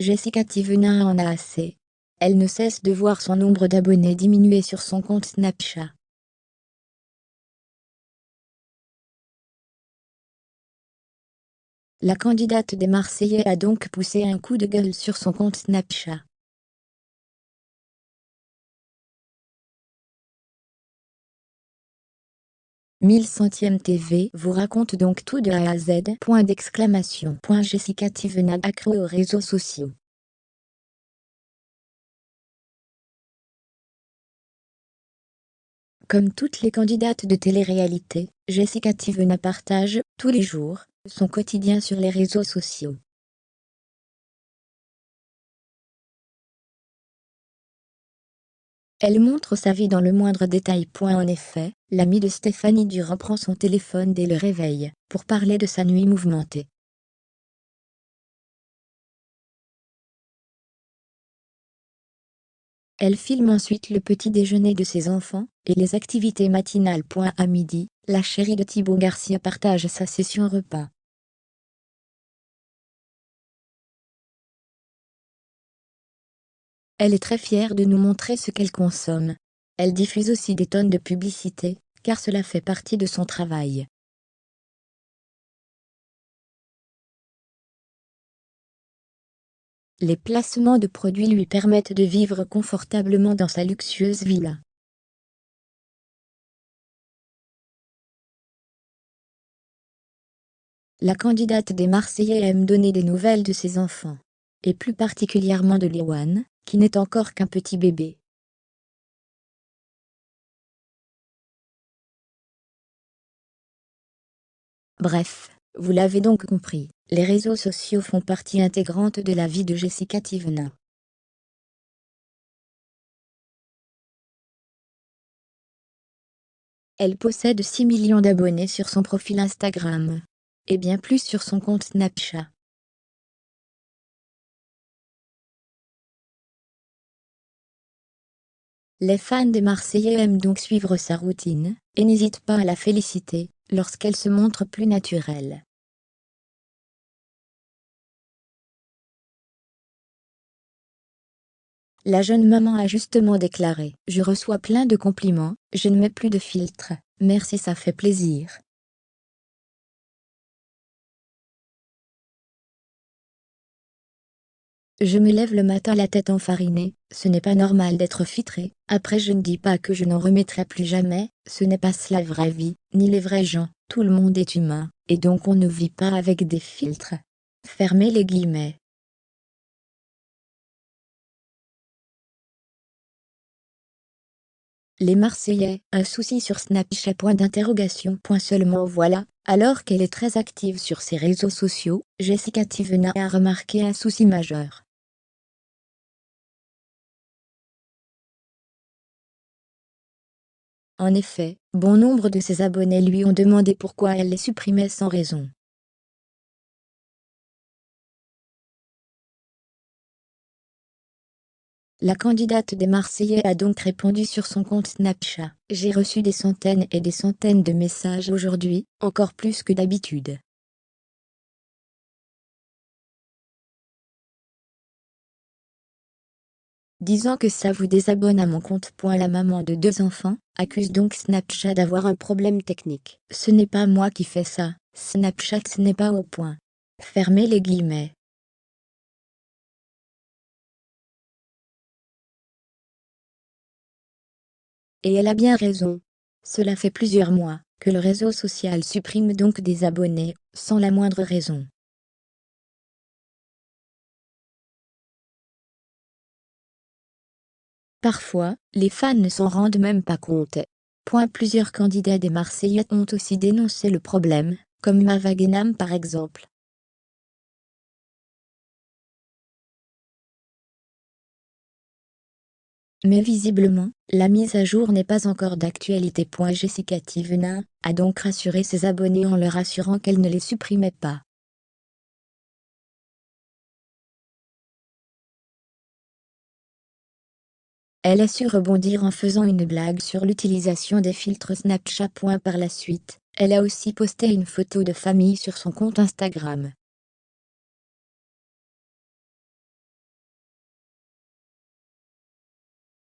Jessica Thévenin en a assez. Elle ne cesse de voir son nombre d'abonnés diminuer sur son compte Snapchat. La candidate des Marseillais a donc poussé un coup de gueule sur son compte Snapchat. Mille centième TV vous raconte donc tout de A à Z. Jessica Thévenin accro aux réseaux sociaux. Comme toutes les candidates de télé-réalité, Jessica Thévenin partage, tous les jours, son quotidien sur les réseaux sociaux. Elle montre sa vie dans le moindre détail. En effet, l'amie de Stéphanie Durand prend son téléphone dès le réveil, pour parler de sa nuit mouvementée. Elle filme ensuite le petit déjeuner de ses enfants, et les activités matinales. À midi, la chérie de Thibaut Garcia partage sa session repas. Elle est très fière de nous montrer ce qu'elle consomme. Elle diffuse aussi des tonnes de publicités, car cela fait partie de son travail. Les placements de produits lui permettent de vivre confortablement dans sa luxueuse villa. La candidate des Marseillais aime donner des nouvelles de ses enfants. Et plus particulièrement de Léoane, qui n'est encore qu'un petit bébé. Bref, vous l'avez donc compris, les réseaux sociaux font partie intégrante de la vie de Jessica Thévenin. Elle possède 6 millions d'abonnés sur son profil Instagram. Et bien plus sur son compte Snapchat. Les fans des Marseillais aiment donc suivre sa routine, et n'hésitent pas à la féliciter, lorsqu'elle se montre plus naturelle. La jeune maman a justement déclaré: « Je reçois plein de compliments, je ne mets plus de filtre, merci, ça fait plaisir. » Je me lève le matin la tête enfarinée, ce n'est pas normal d'être filtré. Après, je ne dis pas que je n'en remettrai plus jamais, ce n'est pas cela la vraie vie, ni les vrais gens, tout le monde est humain, et donc on ne vit pas avec des filtres. Fermez les guillemets. Les Marseillais, un souci sur Snapchat? Seulement voilà, alors qu'elle est très active sur ses réseaux sociaux, Jessica Thévenin a remarqué un souci majeur. En effet, bon nombre de ses abonnés lui ont demandé pourquoi elle les supprimait sans raison. La candidate des Marseillais a donc répondu sur son compte Snapchat: « J'ai reçu des centaines et des centaines de messages aujourd'hui, encore plus que d'habitude. Disant que ça vous désabonne à mon compte. » La maman de 2 enfants accuse donc Snapchat d'avoir un problème technique. « Ce n'est pas moi qui fais ça, Snapchat n'est pas au point. » Fermez les guillemets. Et elle a bien raison. Cela fait plusieurs mois que le réseau social supprime donc des abonnés, sans la moindre raison. Parfois, les fans ne s'en rendent même pas compte. Plusieurs candidats des Marseillais ont aussi dénoncé le problème, comme Mava Guénam par exemple. Mais visiblement, la mise à jour n'est pas encore d'actualité. Jessica Thévenin a donc rassuré ses abonnés en leur assurant qu'elle ne les supprimait pas. Elle a su rebondir en faisant une blague sur l'utilisation des filtres Snapchat. Par la suite, elle a aussi posté une photo de famille sur son compte Instagram.